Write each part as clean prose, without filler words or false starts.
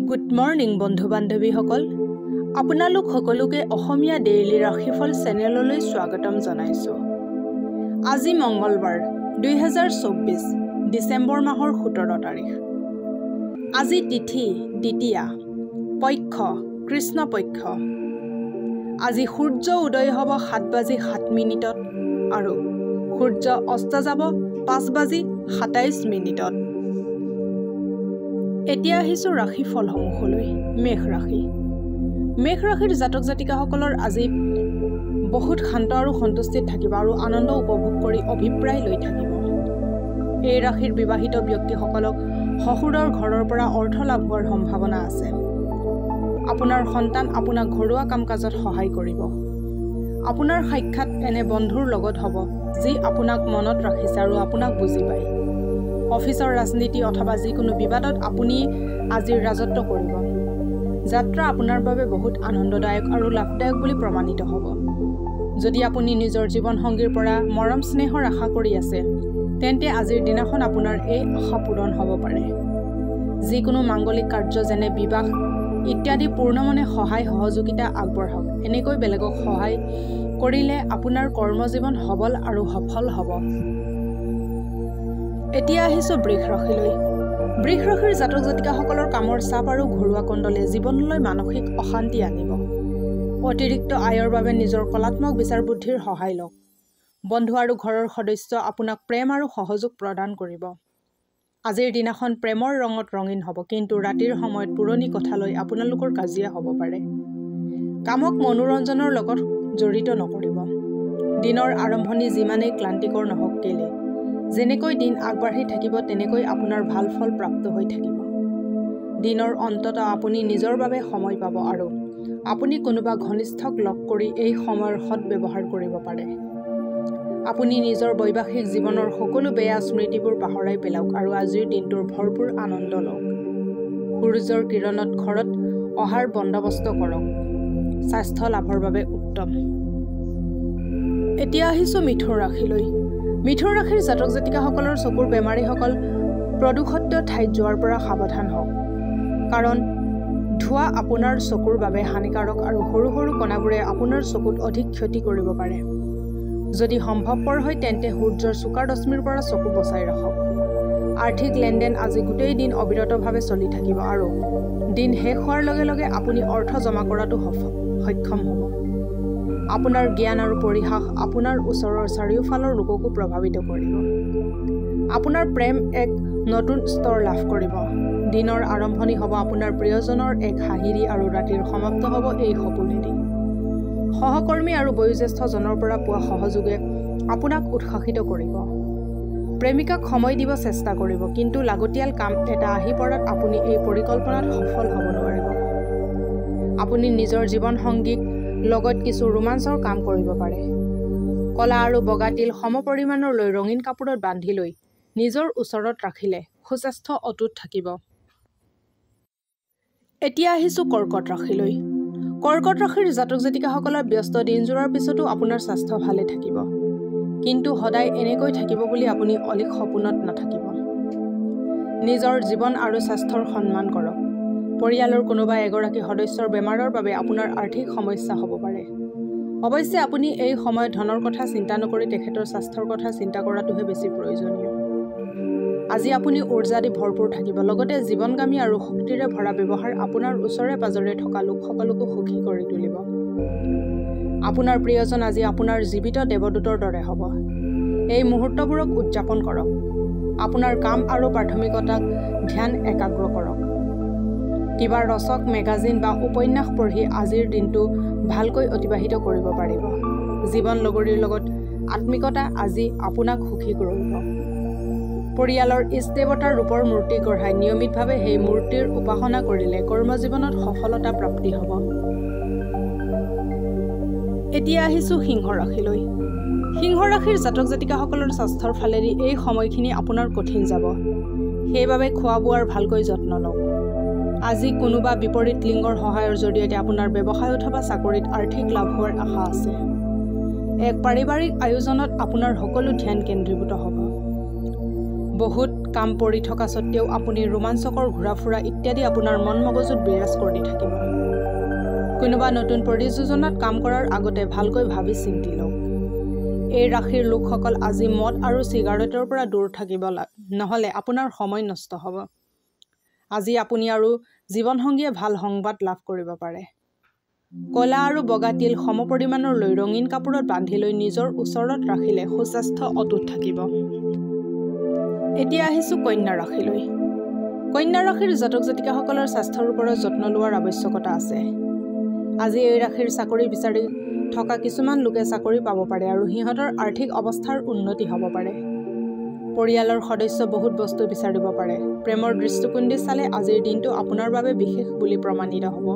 Good morning বন্ধু বান্ধৱীসকল, আপোনালোক সকলোকে অসমীয়া ডেইলি ৰাশিফল চেনেললৈ স্বাগতম জনাইছোঁ। আজি মঙ্গলবাৰ 2024 ডিচেম্বৰ মাহৰ 17 তাৰিখ। আজি তিথি দ্বিতীয়া, পক্ষ কৃষ্ণপক্ষ। আজি সূৰ্য উদয় হ'ব 7:07 আৰু সূৰ্য অস্ত যাব 5:27 এতিয়া আহিছোঁ ৰাশিফলসমূহলৈ। মেষ ৰাশি। মেষ ৰাশিৰ জাতক জাতিকাসকলৰ আজি বহুত শান্ত আৰু সন্তুষ্টিত থাকিব আৰু আনন্দ উপভোগ কৰি অভিপ্ৰায় লৈ থাকিব। এই ৰাশিৰ বিবাহিত ব্যক্তিসকলক শহুৰৰ ঘৰৰ পৰা অৰ্থ লাভ হোৱাৰ সম্ভাৱনা আছে। আপোনাৰ সন্তান আপোনাক ঘৰুৱা কাম কাজত সহায় কৰিব। আপোনাৰ সাক্ষাৎ এনে বন্ধুৰ লগত হ'ব যি আপোনাক মনত ৰাখিছে আৰু আপোনাক বুজি পায়। অফিচৰ ৰাজনীতি অথবা যিকোনো বিবাদত আপুনি আজিৰ ৰাজত্ব কৰিব। যাত্ৰা আপোনাৰ বাবে বহুত আনন্দদায়ক আৰু লাভদায়ক বুলি প্ৰমাণিত হ'ব। যদি আপুনি নিজৰ জীৱনসংগীৰ পৰা মৰম স্নেহৰ আশা কৰি আছে, তেন্তে আজিৰ দিনাখন আপোনাৰ এই আশা পূৰণ হ'ব পাৰে। যিকোনো মাংগলিক কাৰ্য যেনে বিবাহ ইত্যাদি পূৰ্ণমনে সহায় সহযোগিতা আগবঢ়াওক। এনেকৈ বেলেগক সহায় কৰিলে আপোনাৰ কৰ্মজীৱন সবল আৰু সফল হ'ব। এতিয়া আহিছোঁ বৃষ ৰাশিলৈ। বৃষ ৰাশিৰ জাতক জাতিকাসকলৰ কামৰ চাপ আৰু ঘৰুৱা কণ্ডলে জীৱনলৈ মানসিক অশান্তি আনিব। অতিৰিক্ত আয়ৰ বাবে নিজৰ কলাত্মক বিচাৰ বুদ্ধিৰ সহায় লওক। বন্ধু আৰু ঘৰৰ সদস্য আপোনাক প্ৰেম আৰু সহযোগ প্ৰদান কৰিব। আজিৰ দিনাখন প্ৰেমৰ ৰঙত ৰঙীন হ'ব, কিন্তু ৰাতিৰ সময়ত পুৰণি কথালৈ আপোনালোকৰ কাজিয়া হ'ব পাৰে। কামক মনোৰঞ্জনৰ লগত জড়িত নকৰিব। দিনৰ আৰম্ভণি যিমানেই ক্লান্তিকৰ নহওক কেলে, যেনেকৈ দিন আগবাঢ়ি থাকিব তেনেকৈ আপোনাৰ ভাল ফল প্ৰাপ্ত হৈ থাকিব। দিনৰ অন্তত আপুনি নিজৰ বাবে সময় পাব আৰু আপুনি কোনোবা ঘনিষ্ঠক লগ কৰি এই সময়ৰ সৎব্যৱহাৰ কৰিব পাৰে। আপুনি নিজৰ বৈবাহিক জীৱনৰ সকলো বেয়া স্মৃতিবোৰ পাহৰাই পেলাওক আৰু আজিৰ দিনটোৰ ভৰপূৰ আনন্দ লওক। সূৰ্যৰ কিৰণত ঘৰত অহাৰ বন্দবস্ত কৰক। স্বাস্থ্য লাভৰ বাবে উত্তম। এতিয়া আহিছোঁ মিথুন ৰাশিলৈ। মিথুন ৰাশিৰ জাতক জাতিকাসকলৰ চকুৰ বেমাৰীসকল প্ৰদূষিত ঠাইত যোৱাৰ পৰা সাৱধান হওক, কাৰণ ধোঁৱা আপোনাৰ চকুৰ বাবে হানিকাৰক আৰু সৰু সৰু কণাবোৰে আপোনাৰ চকুত অধিক ক্ষতি কৰিব পাৰে। যদি সম্ভৱপৰ হয় তেন্তে সূৰ্যৰ চোকা ৰশ্মিৰ পৰা চকু বচাই ৰাখক। আৰ্থিক লেনদেন আজি গোটেই দিন অবিৰতভাৱে চলি থাকিব আৰু দিন শেষ হোৱাৰ লগে লগে আপুনি অৰ্থ জমা কৰাটো সক্ষম হ'ব। আপোনাৰ জ্ঞান আৰু পৰিহাস আপোনাৰ ওচৰৰ চাৰিওফালৰ লোককো প্ৰভাৱিত কৰিব। আপোনাৰ প্ৰেম এক নতুন স্তৰ লাভ কৰিব। দিনৰ আৰম্ভণি হ'ব আপোনাৰ প্ৰিয়জনৰ এক হাঁহিৰি আৰু ৰাতিৰ সমাপ্ত হ'ব এই সপোনেদি। সহকৰ্মী আৰু বয়োজ্যেষ্ঠজনৰ পৰা পোৱা সহযোগে আপোনাক উৎসাহিত কৰিব। প্ৰেমিকাক সময় দিব চেষ্টা কৰিব, কিন্তু লাগতিয়াল কাম এটা আহি পৰাত আপুনি এই পৰিকল্পনাত সফল হ'ব নোৱাৰিব। আপুনি নিজৰ জীৱনসংগীক লগত কিছু ৰোমাঞ্চৰ কাম কৰিব পাৰে। কলা আৰু বগা তিল সমপৰিমাণৰ লৈ ৰঙীন কাপোৰত বান্ধি লৈ নিজৰ ওচৰত ৰাখিলে সুস্বাস্থ্য অটুট থাকিব। এতিয়া আহিছোঁ কৰ্কট ৰাশিলৈ। কৰ্কট ৰাশিৰ জাতক জাতিকাসকলৰ ব্যস্ত দিনজোৰাৰ পিছতো আপোনাৰ স্বাস্থ্য ভালে থাকিব, কিন্তু সদায় এনেকৈ থাকিব বুলি আপুনি অলিক সপোনত নাথাকিব। নিজৰ জীৱন আৰু স্বাস্থ্যৰ সন্মান কৰক। পৰিয়ালৰ কোনোবা এগৰাকী সদস্যৰ বেমাৰৰ বাবে আপোনাৰ আৰ্থিক সমস্যা হ'ব পাৰে। অৱশ্যে আপুনি এই সময়ত ধনৰ কথা চিন্তা নকৰি তেখেতৰ স্বাস্থ্যৰ কথা চিন্তা কৰাটোহে বেছি প্ৰয়োজনীয়। আজি আপুনি উৰ্জা দি ভৰপূৰ থাকিব, লগতে জীৱনগামী আৰু শক্তিৰে ভৰা ব্যৱহাৰ আপোনাৰ ওচৰে পাজৰে থকা লোকসকলকো সুখী কৰি তুলিব। আপোনাৰ প্ৰিয়জন আজি আপোনাৰ জীৱিত দেৱদূতৰ দৰে হ'ব। এই মুহূৰ্তবোৰক উদযাপন কৰক। আপোনাৰ কাম আৰু প্ৰাথমিকতাক ধ্যান একাগ্ৰ কৰক। কিবা ৰচক মেগাজিন বা উপন্যাস পঢ়ি আজিৰ দিনটো ভালকৈ অতিবাহিত কৰিব পাৰিব। জীৱন লগৰীৰ লগত আত্মিকতা আজি আপোনাক সুখী কৰিব। পৰিয়ালৰ ইষ্ট দেৱতাৰ ৰূপৰ মূৰ্তি গঢ়াই নিয়মিতভাৱে সেই মূৰ্তিৰ উপাসনা কৰিলে কৰ্মজীৱনত সফলতা প্ৰাপ্তি হ'ব। এতিয়া আহিছোঁ সিংহ ৰাশিলৈ। সিংহ ৰাশিৰ জাতক জাতিকাসকলৰ স্বাস্থ্যৰ ফালেদি এই সময়খিনি আপোনাৰ কঠিন যাব। সেইবাবে খোৱা বোৱাৰ ভালকৈ যত্ন লওক। আজি কোনোবা বিপৰীত লিংগৰ সহায়ৰ জৰিয়তে আপোনাৰ ব্যৱসায় অথবা চাকৰিত আৰ্থিক লাভ হোৱাৰ আশা আছে। এক পাৰিবাৰিক আয়োজনত আপোনাৰ সকলো ধ্যান কেন্দ্ৰীভূত হ'ব। বহুত কাম পৰি থকা সত্ত্বেও আপুনি ৰোমাঞ্চকৰ ঘূৰা-ফুৰা ইত্যাদি আপোনাৰ মন মগজুত বিৰাজ কৰি থাকিব। কোনোবা নতুন পৰিযোজনাত কাম কৰাৰ আগতে ভালকৈ ভাবি চিন্তি লওক। এই ৰাশিৰ লোকসকল আজি মদ আৰু চিগাৰেটৰ পৰা দূৰ থাকিব নহ'লে আপোনাৰ সময় নষ্ট হ'ব। আজি আপুনি আৰু জীৱনসংগীয়ে ভাল সংবাদ লাভ কৰিব পাৰে। কলা আৰু বগা তিল সমপৰিমাণৰ লৈ ৰঙীন কাপোৰত বান্ধি লৈ নিজৰ ওচৰত ৰাখিলে সুস্বাস্থ্য অটুট থাকিব। এতিয়া আহিছোঁ কন্যা ৰাশিলৈ। কন্যা ৰাশিৰ জাতক জাতিকাসকলৰ স্বাস্থ্যৰ ওপৰত যত্ন লোৱাৰ আৱশ্যকতা আছে। আজি এই ৰাশিৰ চাকৰি বিচাৰি থকা কিছুমান লোকে চাকৰি পাব পাৰে আৰু সিহঁতৰ আৰ্থিক অৱস্থাৰ উন্নতি হ'ব পাৰে। পৰিয়ালৰ সদস্য বহুত বস্তু বিচাৰিব পাৰে। প্ৰেমৰ দৃষ্টিকোণে চালে আজিৰ দিনটো আপোনাৰ বাবে বিশেষ বুলি প্ৰমাণিত হ'ব।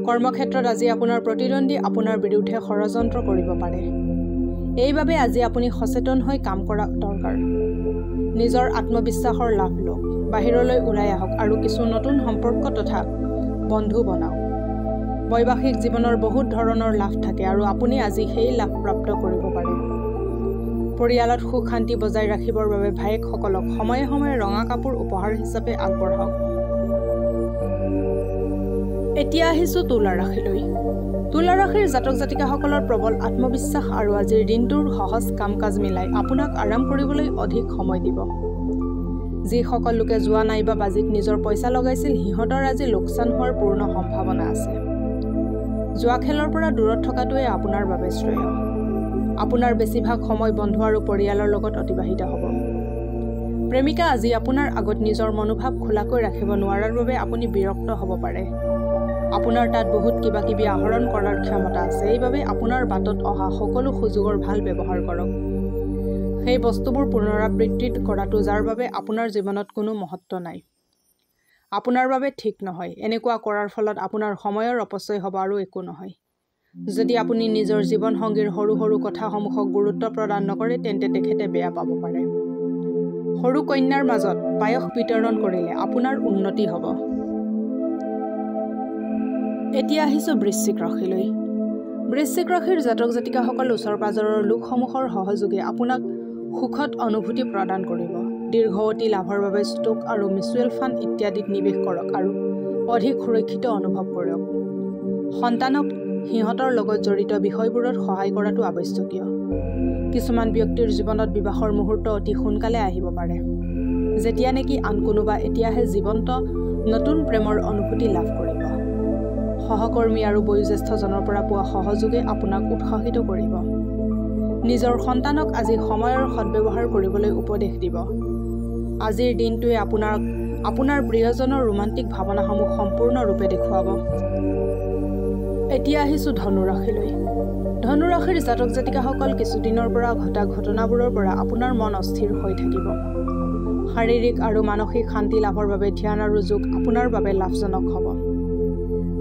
কৰ্মক্ষেত্ৰত আজি আপোনাৰ প্ৰতিদ্বন্দ্বী আপোনাৰ বিৰুদ্ধে ষড়যন্ত্ৰ কৰিব পাৰে। এইবাবে আজি আপুনি সচেতন হৈ কাম কৰা দৰকাৰ। নিজৰ আত্মবিশ্বাসৰ লাভ লওক, বাহিৰলৈ ওলাই আহক আৰু কিছু নতুন সম্পৰ্ক তথা বন্ধু বনাওক। বৈবাহিক জীৱনৰ বহুত ধৰণৰ লাভ থাকে আৰু আপুনি আজি সেই লাভ প্ৰাপ্ত কৰিব পাৰে। পৰিয়ালত সুখ শান্তি বজাই ৰাখিবৰ বাবে ভায়েকসকলক সময়ে সময়ে ৰঙা কাপোৰ উপহাৰ হিচাপে আগবঢ়াওক। এতিয়া আহিছোঁ তুলা ৰাশিলৈ। তুলা ৰাশিৰ জাতক জাতিকাসকলৰ প্ৰবল আত্মবিশ্বাস আৰু আজিৰ দিনটোৰ সহজ কাম কাজ মিলাই আপোনাক আৰাম কৰিবলৈ অধিক সময় দিব। যিসকল লোকে যোৱা নাইবা বাজিত নিজৰ পইচা লগাইছিল সিহঁতৰ আজি লোকচান হোৱাৰ পূৰ্ণ সম্ভাৱনা আছে। যোৱা খেলৰ পৰা দূৰত থকাটোৱে আপোনাৰ বাবে শ্ৰেয়। আপোনাৰ বেছিভাগ সময় বন্ধু আৰু পৰিয়ালৰ লগত অতিবাহিত হ'ব। প্ৰেমিকা আজি আপোনাৰ আগত নিজৰ মনোভাৱ খোলাকৈ ৰাখিব নোৱাৰাৰ বাবে আপুনি বিৰক্ত হ'ব পাৰে। আপোনাৰ তাত বহুত কিবা কিবি আহৰণ কৰাৰ ক্ষমতা আছে। এইবাবে আপোনাৰ বাটত অহা সকলো সুযোগৰ ভাল ব্যৱহাৰ কৰক। সেই বস্তুবোৰ পুনৰাবৃত্তি কৰাটো যাৰ বাবে আপোনাৰ জীৱনত কোনো মহত্ব নাই, আপোনাৰ বাবে ঠিক নহয়। এনেকুৱা কৰাৰ ফলত আপোনাৰ সময়ৰ অপচয় হ'ব আৰু একো নহয়। যদি আপুনি নিজৰ জীৱনসংগীৰ সৰু সৰু কথাসমূহক গুৰুত্ব প্ৰদান নকৰে তেন্তে তেখেতে বেয়া পাব পাৰে। সৰু কন্যাৰ মাজত পায়স বিতৰণ কৰিলে আপোনাৰ উন্নতি হ'ব। এতিয়া আহিছোঁ বৃশ্চিক ৰাশিলৈ। বৃশ্চিক ৰাশিৰ জাতক জাতিকাসকল ওচৰ পাজৰৰ লোকসমূহৰ সহযোগে আপোনাক সুখত অনুভূতি প্ৰদান কৰিব। দীৰ্ঘৱতী লাভৰ বাবে ষ্টক আৰু মিউচুৱেল ফাণ্ড ইত্যাদিত নিৱেশ কৰক আৰু অধিক সুৰক্ষিত অনুভৱ কৰক। সন্তানক সিহঁতৰ লগত জড়িত বিষয়বোৰত সহায় কৰাটো আৱশ্যকীয়। কিছুমান ব্যক্তিৰ জীৱনত বিবাহৰ মুহূৰ্ত অতি সোনকালে আহিব পাৰে। যেতিয়া নেকি আন কোনোবা এতিয়াহে জীৱন্ত নতুন প্ৰেমৰ অনুভূতি লাভ কৰিব। সহকৰ্মী আৰু বয়োজ্যেষ্ঠজনৰ পৰা পোৱা সহযোগে আপোনাক উৎসাহিত কৰিব। নিজৰ সন্তানক আজি সময়ৰ সদ্ব্যৱহাৰ কৰিবলৈ উপদেশ দিব। আজিৰ দিনটোৱে আপোনাৰ প্ৰিয়জনৰ ৰোমান্টিক ভাৱনাসমূহ সম্পূৰ্ণৰূপে দেখুৱাব। এতিয়া আহিছোঁ ধনু ৰাশিলৈ। ধনু ৰাশিৰ জাতক জাতিকাসকল কিছুদিনৰ পৰা ঘটা ঘটনাবোৰৰ পৰা আপোনাৰ মন অস্থিৰ হৈ থাকিব। শাৰীৰিক আৰু মানসিক শান্তি লাভৰ বাবে ধ্যান আৰু যোগ আপোনাৰ বাবে লাভজনক হ'ব।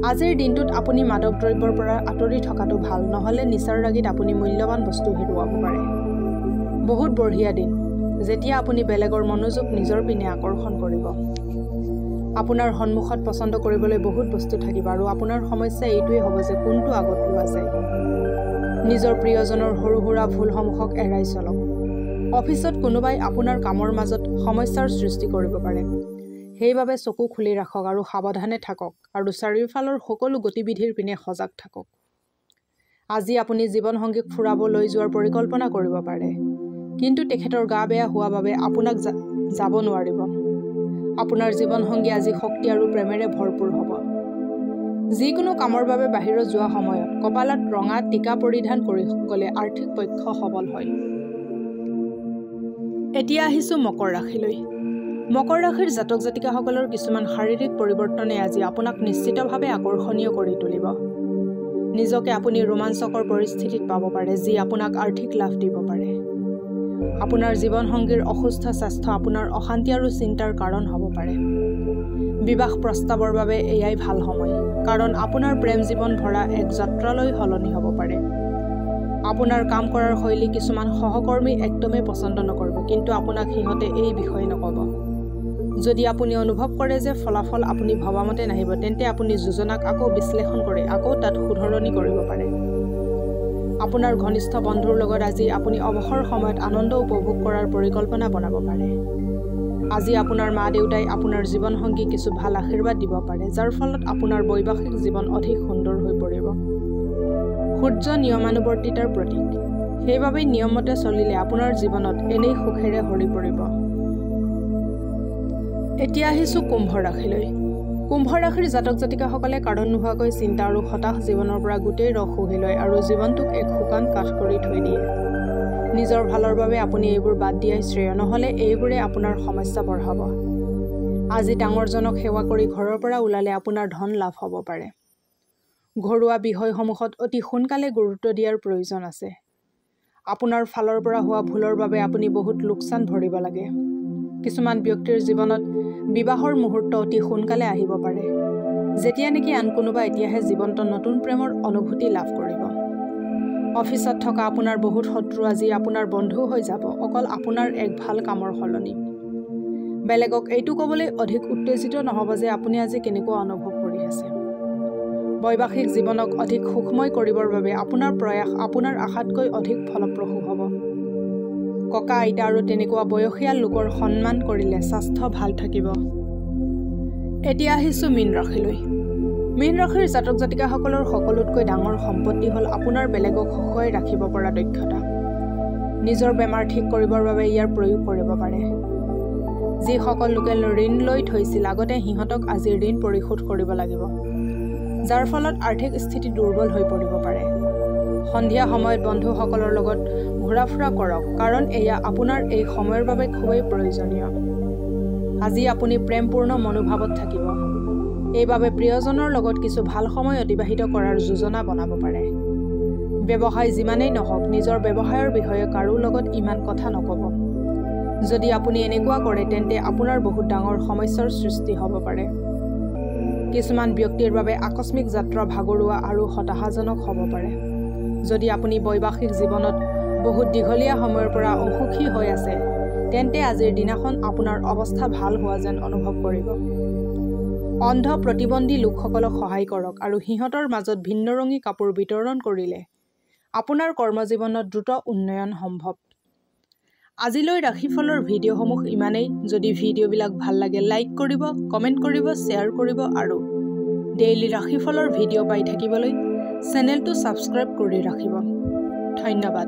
আজিৰ দিনটোত আপুনি মাদক দ্ৰব্যৰ পৰা আঁতৰি থকাটো ভাল, নহ'লে নিচাৰ ৰাগিত আপুনি মূল্যৱান বস্তু হেৰুৱাব পাৰে। বহুত বঢ়িয়া দিন যেতিয়া আপুনি বেলেগৰ মনোযোগ নিজৰ পিনে আকৰ্ষণ কৰিব। আপোনাৰ সন্মুখত পচন্দ কৰিবলৈ বহুত বস্তু থাকিব আৰু আপোনাৰ সমস্যা এইটোৱেই হ'ব যে কোনটো আগত লোৱা যায়। নিজৰ প্ৰিয়জনৰ সৰু সুৰা ভুলসমূহক এৰাই চলক। অফিচত কোনোবাই আপোনাৰ কামৰ মাজত সমস্যাৰ সৃষ্টি কৰিব পাৰে। সেইবাবে চকু খুলি ৰাখক আৰু সাৱধানে থাকক আৰু চাৰিওফালৰ সকলো গতিবিধিৰ পিনে সজাগ থাকক। আজি আপুনি জীৱনসংগীক ফুৰাব লৈ যোৱাৰ পৰিকল্পনা কৰিব পাৰে, কিন্তু তেখেতৰ গা বেয়া হোৱা বাবে আপোনাক যাব নোৱাৰিব। আপোনাৰ জীৱনসংগী আজি শক্তি আৰু প্ৰেমেৰে ভৰপূৰ হ'ব। যিকোনো কামৰ বাবে বাহিৰত যোৱা সময়ত কপালত ৰঙা টিকা পৰিধান কৰি গ'লে আৰ্থিক পক্ষ সবল হয়। এতিয়া আহিছোঁ মকৰ ৰাশিলৈ। মকৰ ৰাশিৰ জাতক জাতিকাসকলৰ কিছুমান শাৰীৰিক পৰিৱৰ্তনে আজি আপোনাক নিশ্চিতভাৱে আকৰ্ষণীয় কৰি তুলিব। নিজকে আপুনি ৰোমাঞ্চকৰ পৰিস্থিতিত পাব পাৰে যি আপোনাক আৰ্থিক লাভ দিব পাৰে। আপোনাৰ জীৱনসংগীৰ অসুস্থ স্বাস্থ্য আপোনাৰ অশান্তি আৰু চিন্তাৰ কাৰণ হ'ব পাৰে। বিবাহ প্ৰস্তাৱৰ বাবে এয়াই ভাল সময়, কাৰণ আপোনাৰ প্ৰেম জীৱন ভৰা এক যাত্ৰালৈ সলনি হ'ব পাৰে। আপোনাৰ কাম কৰাৰ শৈলী কিছুমান সহকৰ্মী একদমেই পচন্দ নকৰিব, কিন্তু আপোনাক সিহঁতে এই বিষয়ে নক'ব। যদি আপুনি অনুভৱ কৰে যে ফলাফল আপুনি ভবামতে নাহিব, তেন্তে আপুনি যোজনাক আকৌ বিশ্লেষণ কৰি আকৌ তাত শুধৰণি কৰিব পাৰে। আপোনাৰ ঘনিষ্ঠ বন্ধুৰ লগত আজি আপুনি অৱসৰ সময়ত আনন্দ উপভোগ কৰাৰ পৰিকল্পনা বনাব পাৰে। আজি আপোনাৰ মা দেউতাই আপোনাৰ জীৱনসংগী কিছু ভাল আশীৰ্বাদ দিব পাৰে, যাৰ ফলত আপোনাৰ বৈবাহিক জীৱন অধিক সুন্দৰ হৈ পৰিব। সূৰ্য নিয়মানুৱৰ্তিতাৰ প্ৰতীক, সেইবাবে নিয়মমতে চলিলে আপোনাৰ জীৱনত এনেই সুখেৰে ভৰি পৰিব। এতিয়া আহিছোঁ কুম্ভ ৰাশিলৈ। কুম্ভ ৰাশিৰ জাতক জাতিকাসকলে কাৰণ নোহোৱাকৈ চিন্তা আৰু হতাশ জীৱনৰ পৰা গোটেই ৰস শুহি লয় আৰু জীৱনটোক এক শুকান কাঠ কৰি থৈ দিয়ে। নিজৰ ভালৰ বাবে আপুনি এইবোৰ বাদ দিয়াই শ্ৰেয়, নহ'লে এইবোৰে আপোনাৰ সমস্যা বঢ়াব। আজি ডাঙৰজনক সেৱা কৰি ঘৰৰ পৰা ওলালে আপোনাৰ ধন লাভ হ'ব পাৰে। ঘৰুৱা বিষয়সমূহত অতি সোনকালে গুৰুত্ব দিয়াৰ প্ৰয়োজন আছে। আপোনাৰ ফালৰ পৰা হোৱা ভুলৰ বাবে আপুনি বহুত লোকচান ভৰিব লাগে। কিছুমান ব্যক্তিৰ জীৱনত বিবাহৰ মুহূৰ্ত অতি সোনকালে আহিব পাৰে, যেতিয়া নেকি আন কোনোবা এতিয়াহে জীৱন্ত নতুন প্ৰেমৰ অনুভূতি লাভ কৰিব। অফিচত থকা আপোনাৰ বহুত শত্ৰু আজি আপোনাৰ বন্ধু হৈ যাব, অকল আপোনাৰ এক ভাল কামৰ সলনি। বেলেগক এইটো ক'বলৈ অধিক উত্তেজিত নহ'ব যে আপুনি আজি কেনেকুৱা অনুভৱ কৰি আছে। বৈবাহিক জীৱনক অধিক সুখময় কৰিবৰ বাবে আপোনাৰ প্ৰয়াস আপোনাৰ আশাতকৈ অধিক ফলপ্ৰসূ হ'ব। ককা আইতা আৰু তেনেকুৱা বয়সীয়াল লোকৰ সন্মান কৰিলে স্বাস্থ্য ভাল থাকিব। এতিয়া আহিছোঁ মীন ৰাশিলৈ। মীন ৰাশিৰ জাতক জাতিকাসকলৰ সকলোতকৈ ডাঙৰ সম্পত্তি হ'ল আপোনাৰ বেলেগক হহুৱাই ৰাখিব পৰা দক্ষতা। নিজৰ বেমাৰ ঠিক কৰিবৰ বাবে ইয়াৰ প্ৰয়োগ কৰিব পাৰে। যিসকল লোকে ঋণ লৈ থৈছিল, আগতে সিহঁতক আজি ঋণ পৰিশোধ কৰিব লাগিব, যাৰ ফলত আৰ্থিক স্থিতি দুৰ্বল হৈ পৰিব পাৰে। সন্ধিয়া সময়ত বন্ধুসকলৰ লগত ঘূৰা ফুৰা কৰক, কাৰণ এয়া আপোনাৰ এই সময়ৰ বাবে খুবেই প্ৰয়োজনীয়। আজি আপুনি প্ৰেমপূৰ্ণ মনোভাৱত থাকিব, এইবাবে প্ৰিয়জনৰ লগত কিছু ভাল সময় অতিবাহিত কৰাৰ যোজনা বনাব পাৰে। ব্যৱসায় যিমানেই নহওক, নিজৰ ব্যৱসায়ৰ বিষয়ে কাৰো লগত ইমান কথা নক'ব। যদি আপুনি এনেকুৱা কৰে তেন্তে আপোনাৰ বহুত ডাঙৰ সমস্যাৰ সৃষ্টি হ'ব পাৰে। কিছুমান ব্যক্তিৰ বাবে আকস্মিক যাত্ৰা ভাগৰুৱা আৰু হতাশাজনক হ'ব পাৰে। যদি আপুনি বৈবাহিক জীৱনত বহুত দীঘলীয়া সময়ৰ পৰা অসুখী হৈ আছে, তেন্তে আজিৰ দিনাখন আপোনাৰ অৱস্থা ভাল হোৱা যেন অনুভৱ কৰিব। অন্ধ প্ৰতিবন্ধী লোকসকলক সহায় কৰক আৰু সিহঁতৰ মাজত ভিন্নৰঙী কাপোৰ বিতৰণ কৰিলে আপোনাৰ কৰ্মজীৱনত দ্ৰুত উন্নয়ন সম্ভৱ। আজিলৈ ৰাশিফলৰ ভিডিঅ'সমূহ ইমানেই। যদি ভিডিঅ'বিলাক ভাল লাগে লাইক কৰিব, কমেণ্ট কৰিব, শ্বেয়াৰ কৰিব আৰু ডেইলি ৰাশিফলৰ ভিডিঅ' পাই থাকিবলৈ চেনেলটো ছাবস্ক্ৰাইব কৰি ৰাখিব। ধন্যবাদ।